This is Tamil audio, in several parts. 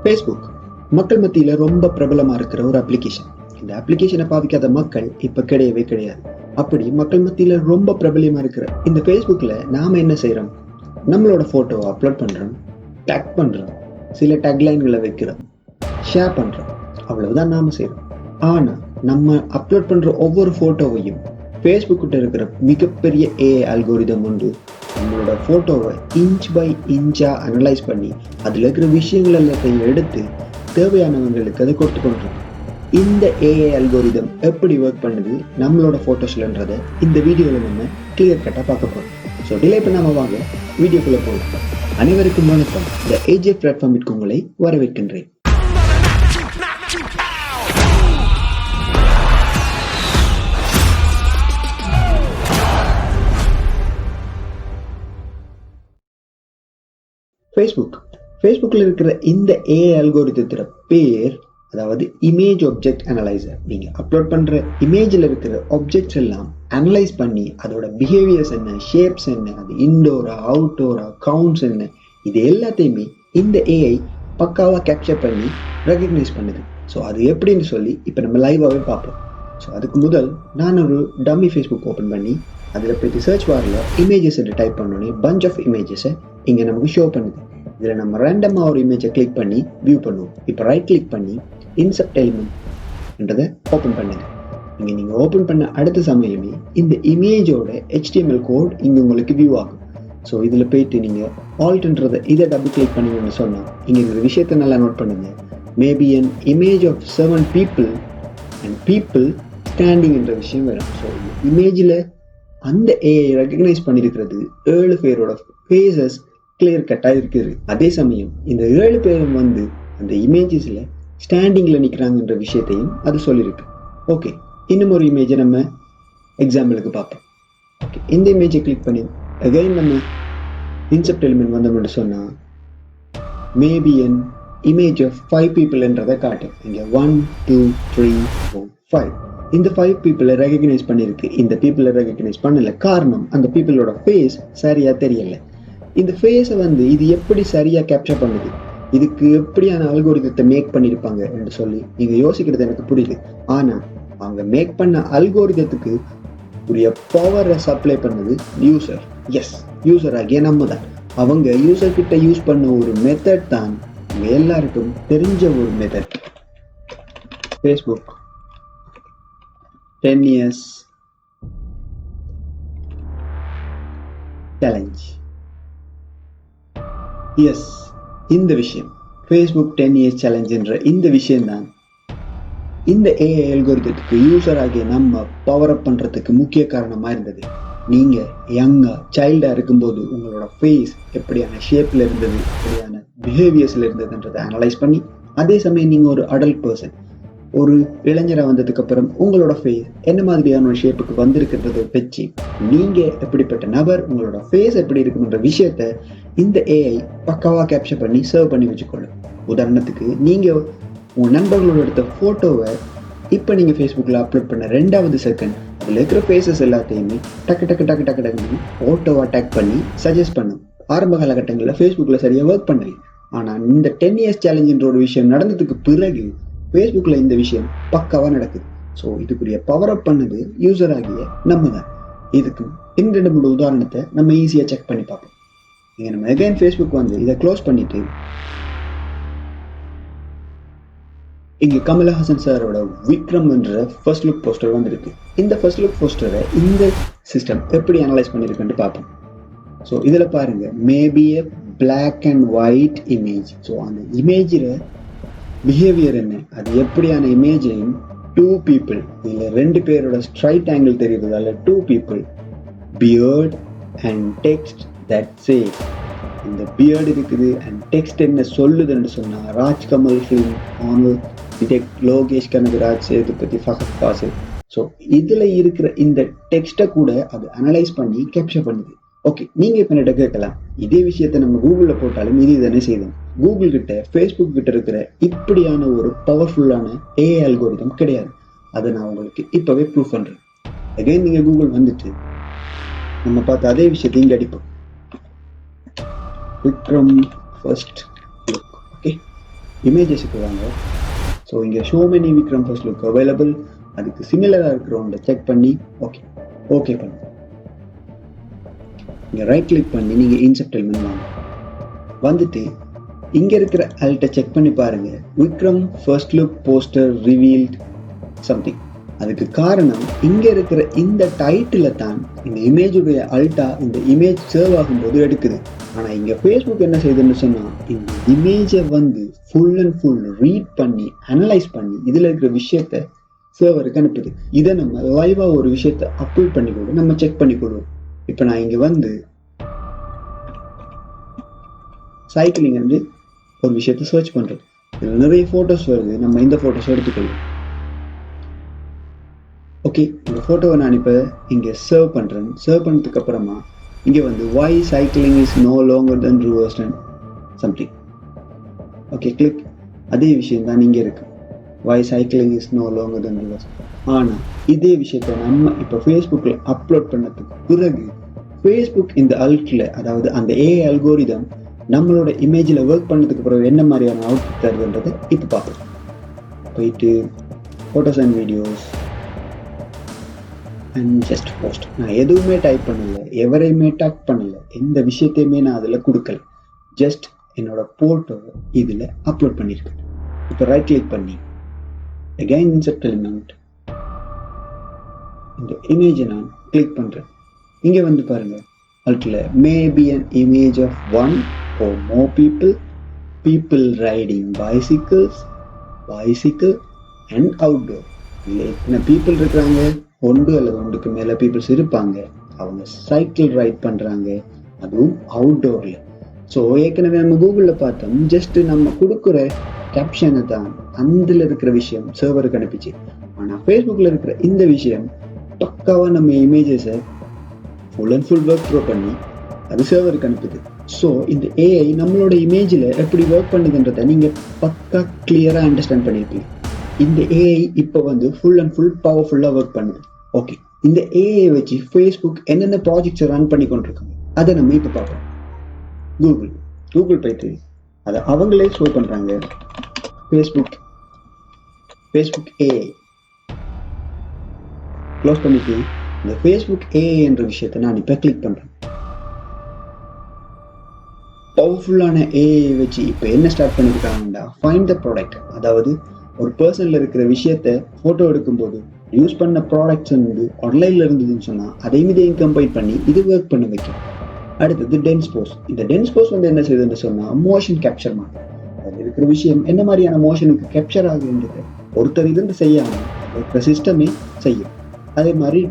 ஃபேஸ்புக் மக்கள் மத்தியில் ரொம்ப பிரபலமாக இருக்கிற ஒரு அப்ளிகேஷன். இந்த அப்ளிகேஷனை பாவிக்காத மக்கள் இப்போ கிடையவே கிடையாது. அப்படி மக்கள் மத்தியில் ரொம்ப பிரபலமாக இருக்கிற இந்த ஃபேஸ்புக்கில் நாம் என்ன செய்கிறோம்? நம்மளோட ஃபோட்டோவை அப்லோட் பண்ணுறோம், டேக் பண்ணுறோம், சில டேக்லைன்களை வைக்கிறோம், ஷேர் பண்ணுறோம். அவ்வளவுதான் நாம் செய்கிறோம். ஆனால் நம்ம அப்லோட் பண்ணுற ஒவ்வொரு ஃபோட்டோவையும் ஃபேஸ்புக்கிட்ட இருக்கிற மிகப்பெரிய ஏஐ அல்கோரிதம் உண்டு. நம்மளோட ஃபோட்டோவை இன்ச் பை இன்ச்சாக அனலைஸ் பண்ணி அதில் இருக்கிற விஷயங்கள் எல்லாத்தையும் எடுத்து தேவையானவங்களுக்கு அதை கொடுத்து கொண்டிருக்கோம். இந்த ஏஐ அல்கோரிதம் எப்படி ஒர்க் பண்ணுது நம்மளோட ஃபோட்டோஸ்லன்றதை இந்த வீடியோவில் நம்ம கிளியர் கட்டாக பார்க்க போகிறோம். ஸோ டிலே பண்ணாமல் வாங்க வீடியோக்குள்ளே போகலாம். அனைவருக்கும் வணக்கம். இந்த ஏஜே பிளாட்ஃபார்மிற்கு உங்களை வரவேற்கின்றேன். ஃபேஸ்புக்கில் இருக்கிற இந்த ஏஐ அல்கோரிதத்தோட பேர், அதாவது இமேஜ் ஆப்ஜெக்ட் அனலைசர். நீங்கள் அப்லோட் பண்ணுற இமேஜில் இருக்கிற ஆப்ஜெக்ட்ஸ் எல்லாம் அனலைஸ் பண்ணி அதோட பிஹேவியர்ஸ் என்ன, ஷேப்ஸ் என்ன, அது இன்டோரா அவுட்டோரா, கவுண்ட்ஸ் என்ன, இது எல்லாத்தையுமே இந்த ஏஐ பக்காவாக கேப்சர் பண்ணி ரெகக்னைஸ் பண்ணுது. ஸோ அது எப்படின்னு சொல்லி இப்போ நம்ம லைவாகவே பார்ப்போம். ஸோ அதுக்கு முதல் நான் ஒரு டம்மி ஃபேஸ்புக் ஓப்பன் பண்ணி அதில் போய்ட்டு சர்ச் பாரில் இமேஜஸ் டைப் பண்ணோன்னே பஞ்ச் ஆஃப் இமேஜஸை இங்கே நமக்கு ஷோ பண்ணுது. இதில் நம்ம ரேண்டமாக ஒரு இமேஜை கிளிக் பண்ணி வியூ பண்ணுவோம். இப்போ ரைட் கிளிக் பண்ணி இன்சர்ட் எலிமெண்ட்ன்றதை ஓப்பன் பண்ணுங்க. இங்கே நீங்கள் ஓப்பன் பண்ண அடுத்த சமயமே இந்த இமேஜோட HTML கோட் இங்கே உங்களுக்கு வியூ ஆகும். ஸோ இதில் போயிட்டு நீங்கள் ஆல்ட்ன்றதை இதை டபுள் கிளிக் பண்ணிங்கன்னு சொன்னால் இங்கே இந்த விஷயத்தை நல்லா நோட் பண்ணுங்க. Maybe an image of 7 people and people standing என்ற விஷயம் வரும். ஸோ இந்த இமேஜில் அந்த ஏஐ ரெகக்னைஸ் பண்ணியிருக்கிறது 7 பேரோட ஃபேஸஸ் கிளியர் கட்டாக இருக்குது. அதே சமயம் இந்த 7 பேரும் அந்த இமேஜஸில் ஸ்டாண்டிங்கில் நிற்கிறாங்கன்ற விஷயத்தையும் அது சொல்லியிருக்கு. ஓகே, இன்னும் ஒரு இமேஜை நம்ம எக்ஸாம்பிளுக்கு பார்ப்போம். ஓகே, இந்த இமேஜை கிளிக் பண்ணி அகைன் நம்ம இன்செப்ட் எலிமெண்ட் வந்தோம்னு சொன்னால் மேபி அன் இமேஜ் ஆஃப் 5 peopleன்றதை காட்டும். இங்கே 1 2 3 4 5 இந்த 5 people ரெகக்னைஸ் பண்ணியிருக்கு. இந்த பீப்புளை ரெகக்னைஸ் பண்ணல. காரணம், அந்த பீப்புளோட ஃபேஸ் சரியாக தெரியலை. இந்த ஃபேஸை இது எப்படி சரியாக கேப்சர் பண்ணுது, இதுக்கு எப்படியான அல்கோரிதத்தை மேக் பண்ணியிருப்பாங்க என்று சொல்லி நீங்கள் யோசிக்கிறது எனக்கு புரியுது. ஆனால் அவங்க மேக் பண்ண அல்கோரிதத்துக்கு உரிய பவரை சப்ளை பண்ணது யூசர். எஸ், யூசர் ஆகிய நம்ம தான். அவங்க யூசர் கிட்ட யூஸ் பண்ண ஒரு மெத்தட் தான் எல்லாருக்கும் தெரிஞ்ச ஒரு method. Facebook 10 years challenge. Yes, இந்த விஷயம் ஃபேஸ்புக் 10 years challenge என்ற இந்த விஷயம்தான் இந்த ஏஐ அல்கோரிதத்துக்கு யூசர் ஆகிய நம்ம பவர் அப் பண்ணுறதுக்கு முக்கிய காரணமாக இருந்தது. நீங்கள் யங்காக சைல்டாக இருக்கும்போது உங்களோட ஃபேஸ் எப்படியான ஷேப்பில் இருந்தது, எப்படியான பிஹேவியர்ஸில் இருந்ததுன்றதை அனலைஸ் பண்ணி, அதே சமயம் நீங்கள் ஒரு அடல்ட் பர்சன், ஒரு இளைஞராக வந்ததுக்கப்புறம் உங்களோட ஃபேஸ் என்ன மாதிரியான ஒரு ஷேப்புக்கு வந்திருக்கிறத வச்சு நீங்கள் எப்படிப்பட்ட நபர், உங்களோட ஃபேஸ் எப்படி இருக்குன்ற விஷயத்த இந்த ஏஐ பக்காவாக கேப்சர் பண்ணி சர்வ் பண்ணி வச்சுக்கொள்ளும். உதாரணத்துக்கு, நீங்கள் உங்கள் நண்பர்களோட எடுத்த ஃபோட்டோவை இப்போ நீங்கள் ஃபேஸ்புக்கில் அப்லோட் பண்ண 2வது செகண்ட் அதில் இருக்கிற ஃபேஸஸ் எல்லாத்தையுமே டக்கு டக்கு டக்கு டக்கு டக்குன்னு ஃபோட்டோவை டேக் பண்ணி சஜஸ்ட் பண்ணும். ஆரம்ப காலகட்டங்களில் ஃபேஸ்புக்கில் சரியாக ஒர்க் பண்ணலை. ஆனால் இந்த 10 years சேலஞ்சுன்ற ஒரு விஷயம் நடந்ததுக்கு பிறகு ஃபேஸ்புக்கில் இந்த விஷயம் பக்காவாக நடக்குது. ஸோ இதுக்குரிய பவர் அப் பண்ணது யூசர் ஆகிய நம்ம தான். இதுக்கு 2-3 உதாரணத்தை நம்ம ஈஸியாக செக் பண்ணி பார்ப்போம். இங்கே நம்ம அகைன் ஃபேஸ்புக் இதை க்ளோஸ் பண்ணிட்டு இங்கே கமலஹாசன் சாரோட விக்ரம் என்ற ஃபர்ஸ்ட் லுக் போஸ்டர் வந்திருக்கு. இந்த ஃபர்ஸ்ட் லுக் போஸ்டரை இந்த சிஸ்டம் எப்படி அனலைஸ் பண்ணியிருக்குன்னு பார்ப்போம். ஸோ இதில் பாருங்க, maybe a black and white image. So அந்த இமேஜில் பிஹேவியர் என்ன, அது எப்படியான இமேஜையும் 2 people, இதில் 2 பேரோட ஸ்ட்ரைட் ஆங்கிள் தெரியுறதால 2 people, beard and text that says. இந்த பியர்டு இருக்குது அண்ட் டெக்ஸ்ட் என்ன சொல்லுதுன்னு சொன்னால் ராஜ்கமல் ஃபிலிம் ஆனல் டிடெக்ட் லோகேஷ் கனகராஜ் சேதுபதி ஃபஹத் ஃபாசில். ஸோ இதில் இருக்கிற இந்த டெக்ஸ்ட்டை கூட அது அனலைஸ் பண்ணி கேப்சர் பண்ணுது. ஓகே, நீங்கள் இப்போ என்ன கேட்கலாம், இதே விஷயத்த நம்ம கூகுளில் போட்டாலும் இது தானே செய்யணும். கூகுள் கிட்ட, ஃபேஸ்புக் கிட்ட இருக்கிற இப்படியான ஒரு பவர்ஃபுல்லான ஏஐ அல்கோரிதம் கிடையாது. அதை நான் உங்களுக்கு இப்போவே ப்ரூவ் பண்ணுறேன். அகைன் நீங்கள் கூகுள் நம்ம பார்த்து அதே விஷயத்தை இங்கே அடிப்போம். Vikram first look. ஓகே, இமேஜஸுக்கு வாங்க. ஸோ இங்கே show many Vikram first look available, அதுக்கு சிமிலராக இருக்கிறவங்க செக் பண்ணி ஓகே ஓகே பண்ணுங்க. இங்கே ரைட் கிளிக் பண்ணி நீங்கள் இன்செப்ட் எலிமெண்ட் வாங்க. வந்துட்டு இங்கே இருக்கிற அல்ட்டை செக் பண்ணி பாருங்க, Vikram first look poster revealed something. அதுக்கு காரணம் இங்கே இருக்கிற இந்த டைட்டில தான் இந்த இமேஜுடைய அல்ட்டா இந்த இமேஜ் சர்வ் ஆகும்போது எடுக்குது. ஆனால் இங்கே ஃபேஸ்புக் என்ன செய்யுதுன்னு சொன்னால், இந்த இமேஜை வந்து ஃபுல் அண்ட் ஃபுல் ரீட் பண்ணி அனலைஸ் பண்ணி இதில் இருக்கிற விஷயத்த சர்வருக்கு அனுப்புது. இதை நம்ம லைவாக ஒரு விஷயத்த அப்லோட் பண்ணி கூட நம்ம செக் பண்ணி கொடுவோம். இப்போ நான் இங்கே வந்து சைக்கிளிங் வந்து ஒரு விஷயத்த சர்ச் பண்ணுறோம். இதில் நிறைய ஃபோட்டோஸ் வருது, நம்ம இந்த ஃபோட்டோஸ் எடுத்துக்கொள்வோம். ஓகே, இந்த ஃபோட்டோவை நான் இப்போ இங்கே சர்வ் பண்ணுறேன். சர்வ் பண்ணதுக்கு அப்புறமா இங்கே வந்து why cycling is no longer than reversed and something. Okay, click. அதே விஷயம் தான் இங்கே இருக்கு, why cycling is no longer than reversed. ஆனால் இதே விஷயத்தை நம்ம இப்போ ஃபேஸ்புக்கில் அப்லோட் பண்ணதுக்கு பிறகு ஃபேஸ்புக் இந்த அல்ட்டில், அதாவது அந்த ஏஐ அல்கோரிதம் நம்மளோட இமேஜில் ஒர்க் பண்ணதுக்கு பிறகு என்ன மாதிரியான அவுட்புட் தருதுன்றதை இப்போ பார்ப்போம். போயிட்டு photos and videos and just post. நான் எதுவுமே டைப் பண்ணல, எவரையுமே டேக் பண்ணல, எந்த விஷயத்தையுமே நான் அதில் கொடுக்கல. ஜஸ்ட் என்னோட போட்டோவை இதில் அப்லோட் பண்ணியிருக்கேன். இப்போ ரைட் கிளிக் பண்ணி அகைன் இன்செப்ட் எலிமெண்ட், இந்த இமேஜை நான் கிளிக் பண்ணுறேன். இங்கே வந்து பாருங்க, அல்ட்டில் maybe an image of one or more people riding bicycle and outdoor. இல்லை எத்தனை பீப்புள் இருக்கிறாங்க, ஒன்று அல்லது ஒன்றுக்கு மேலே பீப்புள்ஸ் இருப்பாங்க, அவங்க சைக்கிள் ரைட் பண்ணுறாங்க, அதுவும் அவுட்டோரில். ஸோ ஏற்கனவே நம்ம கூகுளில் பார்த்தோம், ஜஸ்ட் நம்ம கொடுக்குற கேப்ஷனை தான் அதில் இருக்கிற விஷயம் சர்வருக்கு அனுப்பிச்சு. ஆனால் ஃபேஸ்புக்கில் இருக்கிற இந்த விஷயம் பக்காவாக நம்ம இமேஜஸை full and full work throw பண்ணி அது சர்வருக்கு அனுப்புது. ஸோ இந்த ஏஐ நம்மளோட இமேஜில் எப்படி ஒர்க் பண்ணுதுன்றதை நீங்கள் பக்கா கிளியராக அண்டர்ஸ்டாண்ட் பண்ணியிருப்பீங்க. இந்த ஏஐ இப்போ வந்து ஃபுல் அண்ட் ஃபுல் பவர்ஃபுல்லாக ஒர்க் பண்ணுது. ஓகே, இந்த ஏஐ வச்சு ஃபேஸ்புக் என்னென்ன ப்ராஜெக்ட்ஸை ரன் பண்ணி கொண்டிருக்காங்க அதை நம்ம இப்போ பார்ப்போம். கூகுள் போயிட்டு அதை அவங்களே ஷோ பண்ணுறாங்க. ஃபேஸ்புக் ஏஐ க்ளோஸ் பண்ணிட்டு இந்த ஃபேஸ்புக் ஏஐ என்ற விஷயத்தை நான் இப்போ கிளிக் பண்ணுறேன். பவர்ஃபுல்லான ஏஐ வச்சு இப்போ என்ன ஸ்டார்ட் பண்ணியிருக்காங்கன்னா, ஃபைண்ட் த ப்ராடக்ட். அதாவது ஒரு பர்சனில் இருக்கிற விஷயத்த ஃபோட்டோ எடுக்கும்போது யூஸ் பண்ண ப்ராடக்ட்ஸ் வந்து ஆன்லைனில் இருந்ததுன்னு சொன்னால் அதையும் இதையும் கம்பைன் பண்ணி இது ஒர்க் பண்ண வைக்கும். அடுத்தது டென்ஸ்போஸ். இந்த டென்ஸ்போஸ் வந்து என்ன செய்யுதுன்னு சொன்னால் மோஷன் கேப்சர் பண்ணும். அதில் இருக்கிற விஷயம் என்ன மாதிரியான மோஷனுக்கு கேப்சர் ஆகுன்றது ஒருத்தர் இருந்து செய்யாமல் இருக்கிற சிஸ்டமே செய்யும். அதே மாதிரி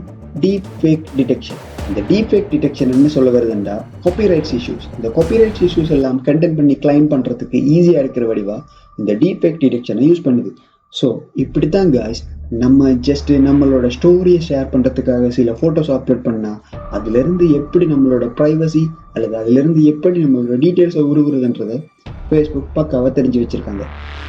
டீப் ஃபேக் டிடெக்ஷன். இந்த டீப் ஃபேக் டிடெக்ஷன் என்ன சொல்ல வருதுன்னா, காப்பிரைட்ஸ் இஷ்யூஸ். இந்த காப்பிரைட்ஸ் இஷ்யூஸ் எல்லாம் கண்டென்ட் பண்ணி கிளைம் பண்ணுறதுக்கு ஈஸியாக இருக்கிற வடிவா இந்த டீப் ஃபேக் டிடெக்ஷனை யூஸ் பண்ணுது. ஸோ இப்படி தான் காய்ஸ், நம்ம ஜஸ்ட் நம்மளோட ஸ்டோரியை ஷேர் பண்ணுறதுக்காக சில ஃபோட்டோஸ் அப்லோட் பண்ணால் அதுலேருந்து எப்படி நம்மளோட ப்ரைவசி அல்லது அதுலேருந்து எப்படி நம்மளோட டீட்டெயில்ஸை உருவுறதுன்றதை ஃபேஸ்புக் பக்காவாக தெரிஞ்சு வச்சுருக்காங்க.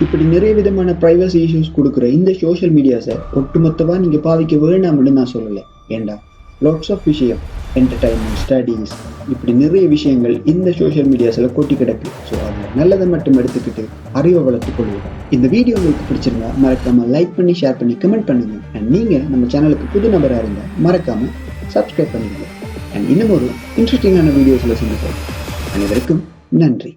இப்படி நிறைய விதமான ப்ரைவசி இஷ்யூஸ் கொடுக்குற இந்த சோஷியல் மீடியாஸை ஒட்டுமொத்தமாக நீங்கள் பாவிக்க வேணாம்னு நான் சொல்லலை. ஏண்டா லாட்ஸ் ஆஃப் விஷயம், என்டர்டைன்மெண்ட், ஸ்டடீஸ், இப்படி நிறைய விஷயங்கள் இந்த சோஷியல் மீடியாஸில் கொட்டி கிடக்கு. ஸோ அதில் நல்லதை மட்டும் எடுத்துக்கிட்டு அறிவை வளர்த்துக் கொள்வோம். இந்த வீடியோ உங்களுக்கு பிடிச்சிருந்தா மறக்காமல் லைக் பண்ணி, ஷேர் பண்ணி, கமெண்ட் பண்ணுங்க. அண்ட் நீங்கள் நம்ம சேனலுக்கு புது நபராக இருந்தால் மறக்காமல் சப்ஸ்கிரைப் பண்ணிடுங்க. அண்ட் இன்னும் ஒரு இன்ட்ரெஸ்டிங்கான வீடியோஸில் சந்திப்போம். அனைவருக்கும் நன்றி.